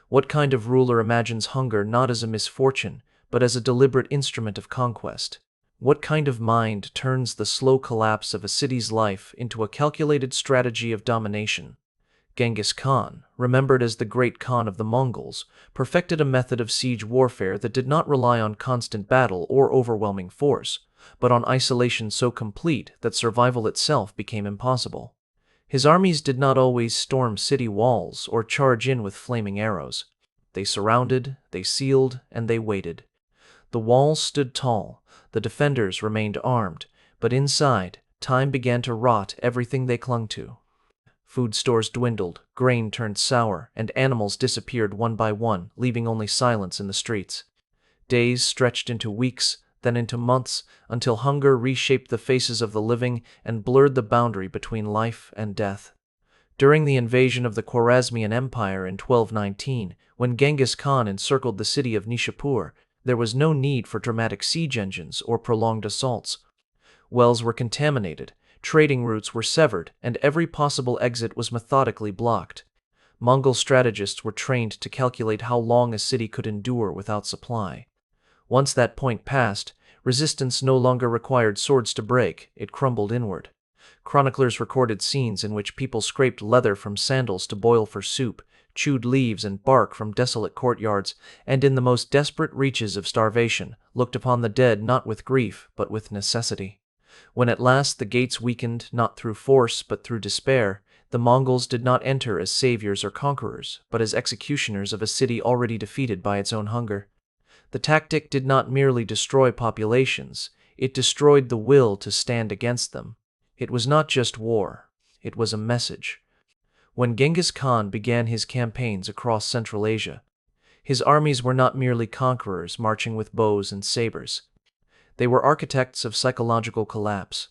What kind of ruler imagines hunger not as a misfortune, but as a deliberate instrument of conquest? What kind of mind turns the slow collapse of a city's life into a calculated strategy of domination? Genghis Khan, remembered as the Great Khan of the Mongols, perfected a method of siege warfare that did not rely on constant battle or overwhelming force, but on isolation so complete that survival itself became impossible. His armies did not always storm city walls or charge in with flaming arrows. They surrounded, they sealed, and they waited. The walls stood tall, the defenders remained armed, but inside, time began to rot everything they clung to. Food stores dwindled, grain turned sour, and animals disappeared one by one, leaving only silence in the streets. Days stretched into weeks, then into months, until hunger reshaped the faces of the living and blurred the boundary between life and death. During the invasion of the Khwarezmian Empire in 1219, when Genghis Khan encircled the city of Nishapur, there was no need for dramatic siege engines or prolonged assaults. Wells were contaminated, trading routes were severed, and every possible exit was methodically blocked. Mongol strategists were trained to calculate how long a city could endure without supply. Once that point passed, resistance no longer required swords to break, it crumbled inward. Chroniclers recorded scenes in which people scraped leather from sandals to boil for soup, chewed leaves and bark from desolate courtyards, and in the most desperate reaches of starvation, looked upon the dead not with grief but with necessity. When at last the gates weakened not through force but through despair, the Mongols did not enter as saviors or conquerors, but as executioners of a city already defeated by its own hunger. The tactic did not merely destroy populations, it destroyed the will to stand against them. It was not just war, it was a message. When Genghis Khan began his campaigns across Central Asia, his armies were not merely conquerors marching with bows and sabers. They were architects of psychological collapse.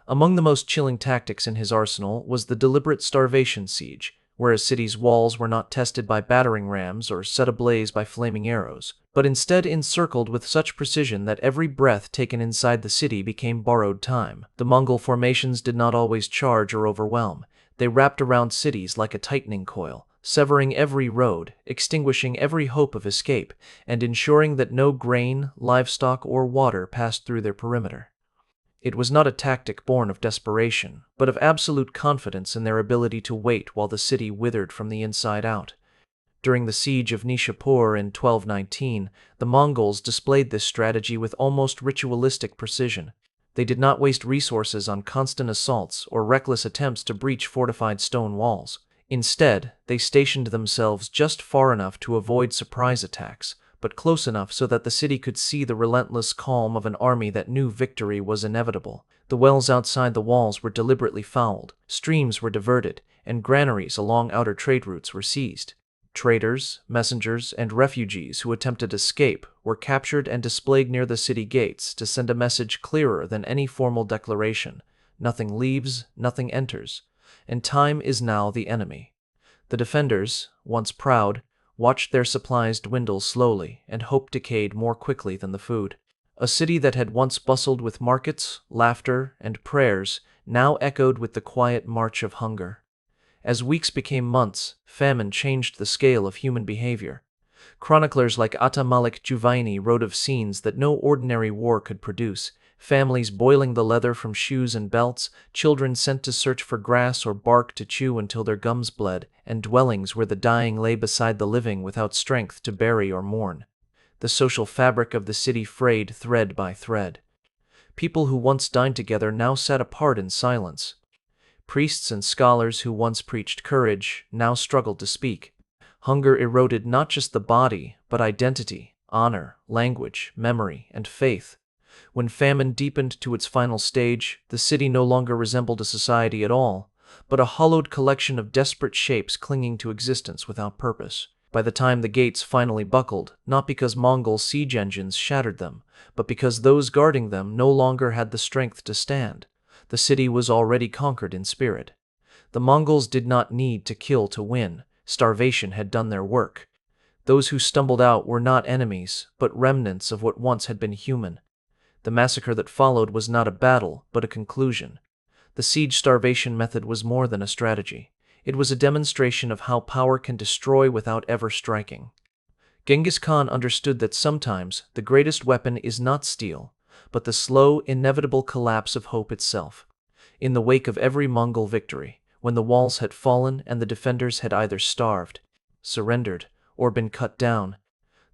Among the most chilling tactics in his arsenal was the deliberate starvation siege, where a city's walls were not tested by battering rams or set ablaze by flaming arrows, but instead encircled with such precision that every breath taken inside the city became borrowed time. The Mongol formations did not always charge or overwhelm. They wrapped around cities like a tightening coil, severing every road, extinguishing every hope of escape, and ensuring that no grain, livestock, or water passed through their perimeter. It was not a tactic born of desperation, but of absolute confidence in their ability to wait while the city withered from the inside out. During the siege of Nishapur in 1219, the Mongols displayed this strategy with almost ritualistic precision. They did not waste resources on constant assaults or reckless attempts to breach fortified stone walls. Instead, they stationed themselves just far enough to avoid surprise attacks, but close enough so that the city could see the relentless calm of an army that knew victory was inevitable. The wells outside the walls were deliberately fouled, streams were diverted, and granaries along outer trade routes were seized. Traders, messengers, and refugees who attempted escape were captured and displayed near the city gates to send a message clearer than any formal declaration: nothing leaves, nothing enters, and time is now the enemy. The defenders, once proud, watched their supplies dwindle slowly and hope decayed more quickly than the food. A city that had once bustled with markets, laughter, and prayers now echoed with the quiet march of hunger. As weeks became months, famine changed the scale of human behavior. Chroniclers like Atta Malik Juvaini wrote of scenes that no ordinary war could produce: families boiling the leather from shoes and belts, children sent to search for grass or bark to chew until their gums bled, and dwellings where the dying lay beside the living without strength to bury or mourn. The social fabric of the city frayed thread by thread. People who once dined together now sat apart in silence. Priests and scholars who once preached courage now struggled to speak. Hunger eroded not just the body, but identity, honor, language, memory, and faith. When famine deepened to its final stage, the city no longer resembled a society at all, but a hollowed collection of desperate shapes clinging to existence without purpose. By the time the gates finally buckled, not because Mongol siege engines shattered them, but because those guarding them no longer had the strength to stand, the city was already conquered in spirit. The Mongols did not need to kill to win. Starvation had done their work. Those who stumbled out were not enemies, but remnants of what once had been human. The massacre that followed was not a battle, but a conclusion. The siege starvation method was more than a strategy. It was a demonstration of how power can destroy without ever striking. Genghis Khan understood that sometimes the greatest weapon is not steel, but the slow, inevitable collapse of hope itself. In the wake of every Mongol victory, when the walls had fallen and the defenders had either starved, surrendered, or been cut down,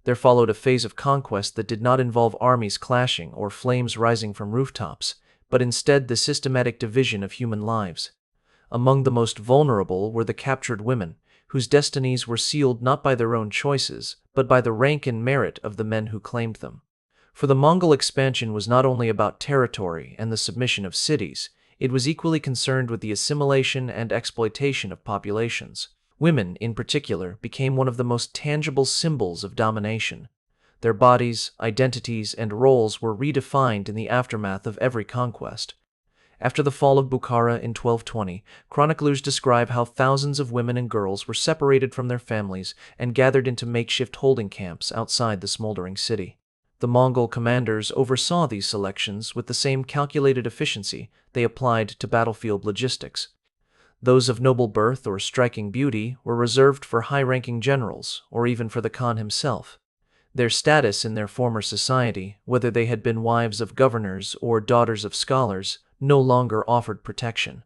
there followed a phase of conquest that did not involve armies clashing or flames rising from rooftops, but instead the systematic division of human lives. Among the most vulnerable were the captured women, whose destinies were sealed not by their own choices, but by the rank and merit of the men who claimed them. For the Mongol expansion was not only about territory and the submission of cities, it was equally concerned with the assimilation and exploitation of populations. Women, in particular, became one of the most tangible symbols of domination. Their bodies, identities, and roles were redefined in the aftermath of every conquest. After the fall of Bukhara in 1220, chroniclers describe how thousands of women and girls were separated from their families and gathered into makeshift holding camps outside the smoldering city. The Mongol commanders oversaw these selections with the same calculated efficiency they applied to battlefield logistics. Those of noble birth or striking beauty were reserved for high-ranking generals, or even for the Khan himself. Their status in their former society, whether they had been wives of governors or daughters of scholars, no longer offered protection.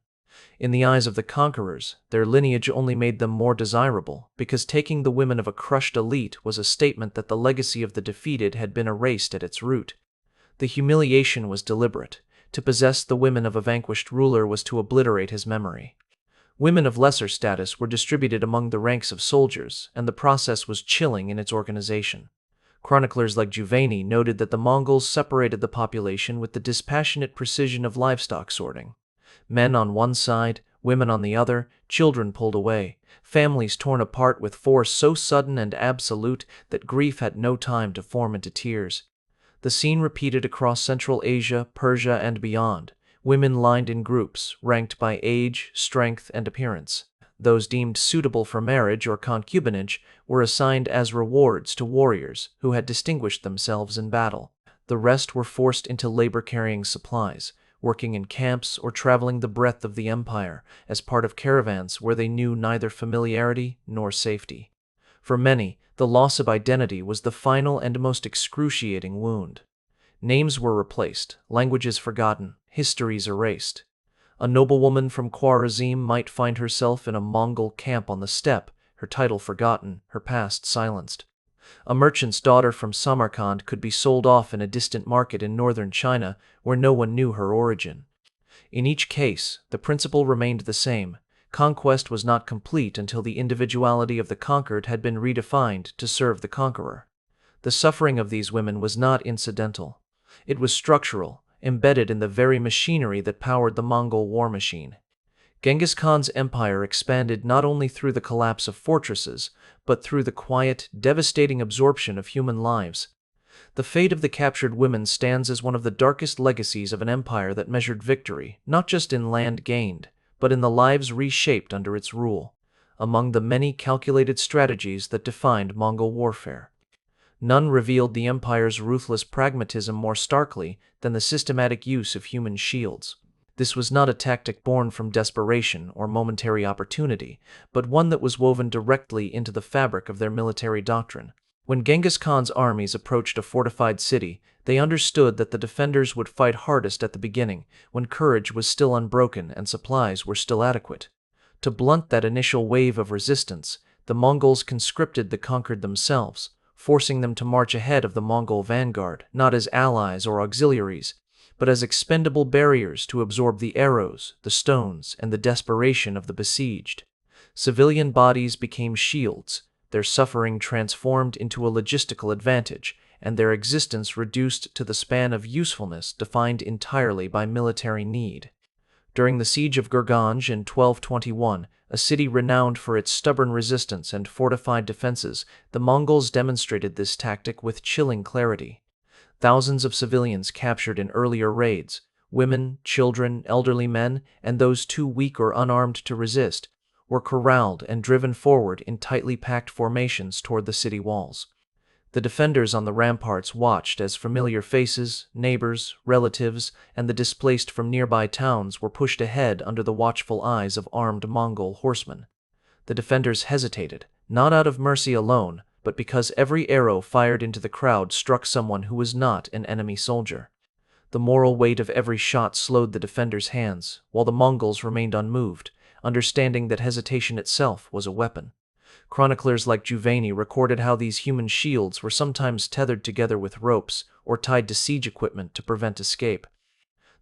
In the eyes of the conquerors, their lineage only made them more desirable, because taking the women of a crushed elite was a statement that the legacy of the defeated had been erased at its root. The humiliation was deliberate. To possess the women of a vanquished ruler was to obliterate his memory. Women of lesser status were distributed among the ranks of soldiers, and the process was chilling in its organization. Chroniclers like Juvayni noted that the Mongols separated the population with the dispassionate precision of livestock sorting. Men on one side, women on the other, children pulled away, families torn apart with force so sudden and absolute that grief had no time to form into tears. The scene repeated across Central Asia, Persia, and beyond. Women lined in groups, ranked by age, strength, and appearance. Those deemed suitable for marriage or concubinage were assigned as rewards to warriors who had distinguished themselves in battle. The rest were forced into labor carrying supplies, working in camps or traveling the breadth of the empire as part of caravans where they knew neither familiarity nor safety. For many, the loss of identity was the final and most excruciating wound. Names were replaced, languages forgotten, histories erased. A noblewoman from Khwarazm might find herself in a Mongol camp on the steppe, her title forgotten, her past silenced. A merchant's daughter from Samarkand could be sold off in a distant market in northern China where no one knew her origin. In each case, the principle remained the same. Conquest was not complete until the individuality of the conquered had been redefined to serve the conqueror. The suffering of these women was not incidental. It was structural, embedded in the very machinery that powered the Mongol war machine. Genghis Khan's empire expanded not only through the collapse of fortresses, but through the quiet, devastating absorption of human lives. The fate of the captured women stands as one of the darkest legacies of an empire that measured victory, not just in land gained, but in the lives reshaped under its rule. Among the many calculated strategies that defined Mongol warfare, none revealed the empire's ruthless pragmatism more starkly than the systematic use of human shields. This was not a tactic born from desperation or momentary opportunity, but one that was woven directly into the fabric of their military doctrine. When Genghis Khan's armies approached a fortified city, they understood that the defenders would fight hardest at the beginning, when courage was still unbroken and supplies were still adequate. To blunt that initial wave of resistance, the Mongols conscripted the conquered themselves, forcing them to march ahead of the Mongol vanguard, not as allies or auxiliaries, but as expendable barriers to absorb the arrows, the stones, and the desperation of the besieged. Civilian bodies became shields, their suffering transformed into a logistical advantage, and their existence reduced to the span of usefulness defined entirely by military need. During the siege of Gurganj in 1221, a city renowned for its stubborn resistance and fortified defenses, the Mongols demonstrated this tactic with chilling clarity. Thousands of civilians captured in earlier raids, women, children, elderly men, and those too weak or unarmed to resist, were corralled and driven forward in tightly packed formations toward the city walls. The defenders on the ramparts watched as familiar faces, neighbors, relatives, and the displaced from nearby towns were pushed ahead under the watchful eyes of armed Mongol horsemen. The defenders hesitated, not out of mercy alone, but because every arrow fired into the crowd struck someone who was not an enemy soldier. The moral weight of every shot slowed the defenders' hands, while the Mongols remained unmoved, understanding that hesitation itself was a weapon. Chroniclers like Juvayni recorded how these human shields were sometimes tethered together with ropes or tied to siege equipment to prevent escape.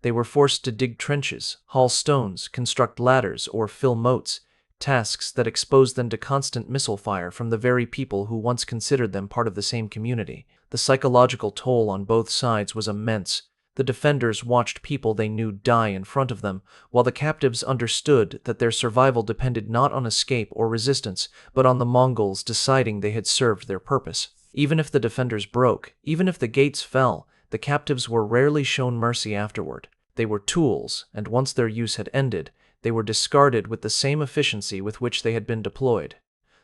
They were forced to dig trenches, haul stones, construct ladders, or fill moats, tasks that exposed them to constant missile fire from the very people who once considered them part of the same community. The psychological toll on both sides was immense. The defenders watched people they knew die in front of them, while the captives understood that their survival depended not on escape or resistance, but on the Mongols deciding they had served their purpose. Even if the defenders broke, even if the gates fell, the captives were rarely shown mercy afterward. They were tools, and once their use had ended, they were discarded with the same efficiency with which they had been deployed.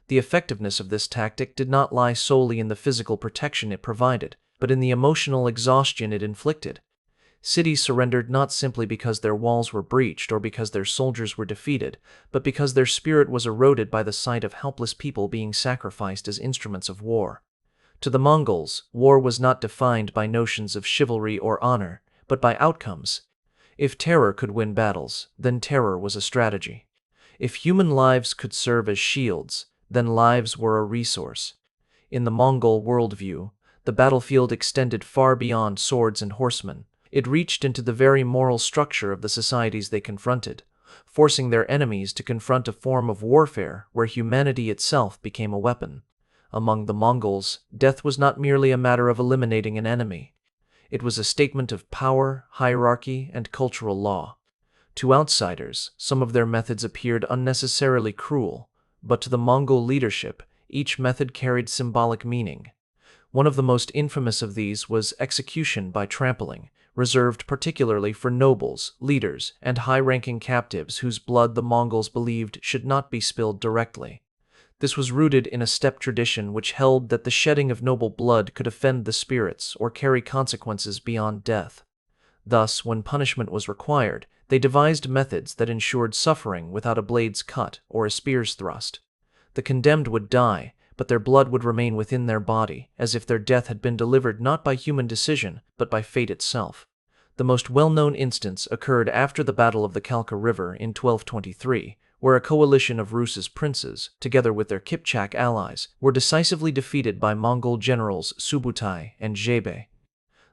The effectiveness of this tactic did not lie solely in the physical protection it provided, but in the emotional exhaustion it inflicted. Cities surrendered not simply because their walls were breached or because their soldiers were defeated, but because their spirit was eroded by the sight of helpless people being sacrificed as instruments of war. To the Mongols, war was not defined by notions of chivalry or honor, but by outcomes. If terror could win battles, then terror was a strategy. If human lives could serve as shields, then lives were a resource. In the Mongol worldview, the battlefield extended far beyond swords and horsemen. It reached into the very moral structure of the societies they confronted, forcing their enemies to confront a form of warfare where humanity itself became a weapon. Among the Mongols, death was not merely a matter of eliminating an enemy. It was a statement of power, hierarchy, and cultural law. To outsiders, some of their methods appeared unnecessarily cruel, but to the Mongol leadership, each method carried symbolic meaning. One of the most infamous of these was execution by trampling, reserved particularly for nobles, leaders, and high-ranking captives whose blood the Mongols believed should not be spilled directly. This was rooted in a steppe tradition which held that the shedding of noble blood could offend the spirits or carry consequences beyond death. Thus, when punishment was required, they devised methods that ensured suffering without a blade's cut or a spear's thrust. The condemned would die, but their blood would remain within their body, as if their death had been delivered not by human decision, but by fate itself. The most well-known instance occurred after the Battle of the Kalka River in 1223, where a coalition of Rus's princes, together with their Kipchak allies, were decisively defeated by Mongol generals Subutai and Jebe.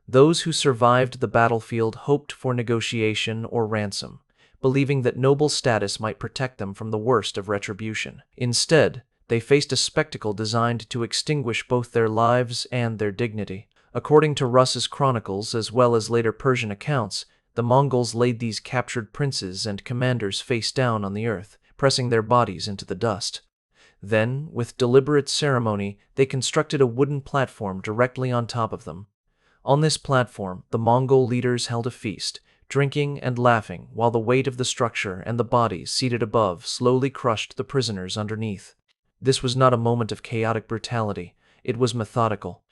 Those who survived the battlefield hoped for negotiation or ransom, believing that noble status might protect them from the worst of retribution. Instead, they faced a spectacle designed to extinguish both their lives and their dignity. According to Rus's chronicles as well as later Persian accounts, the Mongols laid these captured princes and commanders face down on the earth, pressing their bodies into the dust. Then, with deliberate ceremony, they constructed a wooden platform directly on top of them. On this platform, the Mongol leaders held a feast, drinking and laughing while the weight of the structure and the bodies seated above slowly crushed the prisoners underneath. This was not a moment of chaotic brutality, it was methodical.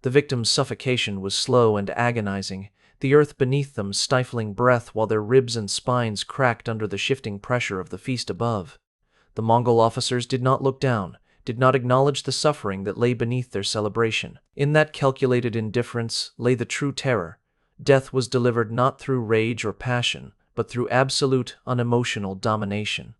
The victims' suffocation was slow and agonizing, the earth beneath them stifling breath while their ribs and spines cracked under the shifting pressure of the feast above. The Mongol officers did not look down, did not acknowledge the suffering that lay beneath their celebration. In that calculated indifference lay the true terror. Death was delivered not through rage or passion, but through absolute, unemotional domination.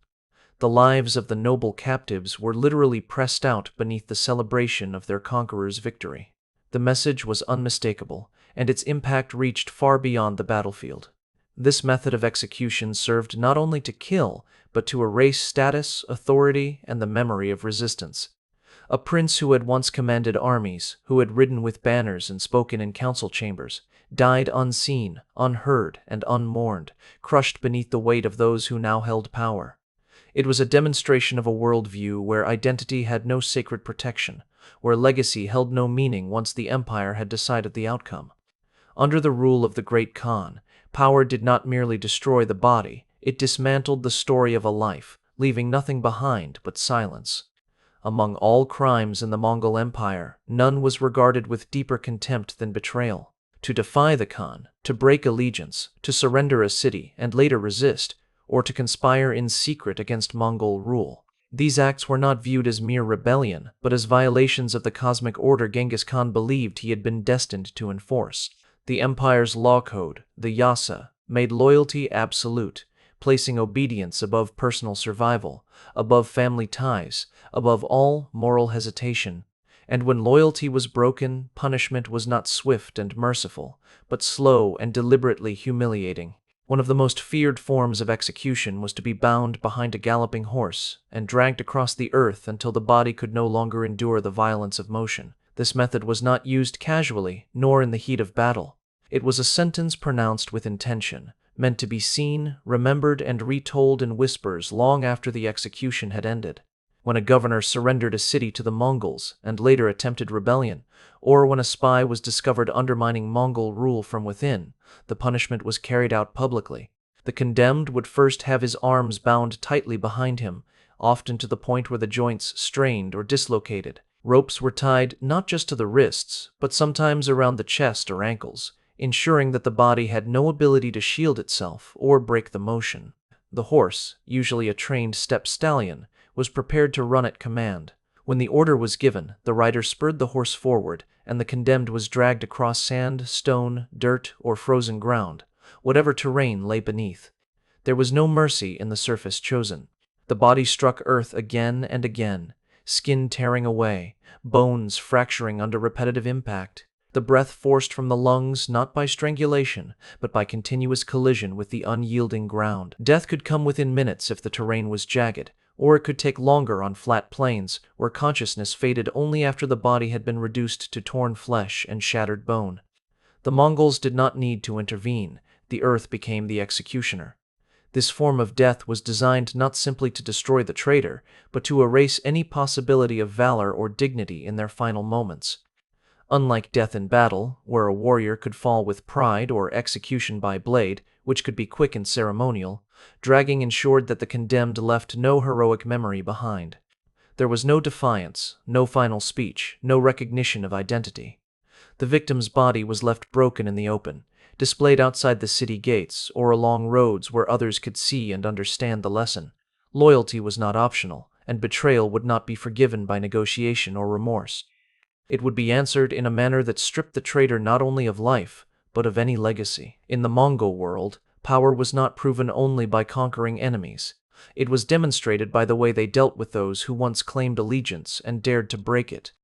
The lives of the noble captives were literally pressed out beneath the celebration of their conqueror's victory. The message was unmistakable, and its impact reached far beyond the battlefield. This method of execution served not only to kill, but to erase status, authority, and the memory of resistance. A prince who had once commanded armies, who had ridden with banners and spoken in council chambers, died unseen, unheard, and unmourned, crushed beneath the weight of those who now held power. It was a demonstration of a worldview where identity had no sacred protection, where legacy held no meaning once the empire had decided the outcome. Under the rule of the Great Khan, power did not merely destroy the body, it dismantled the story of a life, leaving nothing behind but silence. Among all crimes in the Mongol Empire, none was regarded with deeper contempt than betrayal. To defy the Khan, to break allegiance, to surrender a city and later resist, or to conspire in secret against Mongol rule. These acts were not viewed as mere rebellion, but as violations of the cosmic order Genghis Khan believed he had been destined to enforce. The empire's law code, the Yasa, made loyalty absolute, placing obedience above personal survival, above family ties, above all moral hesitation. And when loyalty was broken, punishment was not swift and merciful, but slow and deliberately humiliating. One of the most feared forms of execution was to be bound behind a galloping horse and dragged across the earth until the body could no longer endure the violence of motion. This method was not used casually, nor in the heat of battle. It was a sentence pronounced with intention, meant to be seen, remembered, and retold in whispers long after the execution had ended. When a governor surrendered a city to the Mongols and later attempted rebellion, or when a spy was discovered undermining Mongol rule from within, the punishment was carried out publicly. The condemned would first have his arms bound tightly behind him, often to the point where the joints strained or dislocated. Ropes were tied not just to the wrists, but sometimes around the chest or ankles, ensuring that the body had no ability to shield itself or break the motion. The horse, usually a trained steppe stallion, was prepared to run at command. When the order was given, the rider spurred the horse forward, and the condemned was dragged across sand, stone, dirt, or frozen ground, whatever terrain lay beneath. There was no mercy in the surface chosen. The body struck earth again and again, skin tearing away, bones fracturing under repetitive impact. The breath forced from the lungs not by strangulation, but by continuous collision with the unyielding ground. Death could come within minutes if the terrain was jagged, or it could take longer on flat plains where consciousness faded only after the body had been reduced to torn flesh and shattered bone. The Mongols did not need to intervene. The earth became the executioner. This form of death was designed not simply to destroy the traitor, but to erase any possibility of valor or dignity in their final moments. Unlike death in battle, where a warrior could fall with pride, or execution by blade, which could be quick and ceremonial, dragging ensured that the condemned left no heroic memory behind. There was no defiance, no final speech, no recognition of identity. The victim's body was left broken in the open, displayed outside the city gates or along roads where others could see and understand the lesson. Loyalty was not optional, and betrayal would not be forgiven by negotiation or remorse. It would be answered in a manner that stripped the traitor not only of life, but of any legacy. In the Mongol world, power was not proven only by conquering enemies. It was demonstrated by the way they dealt with those who once claimed allegiance and dared to break it.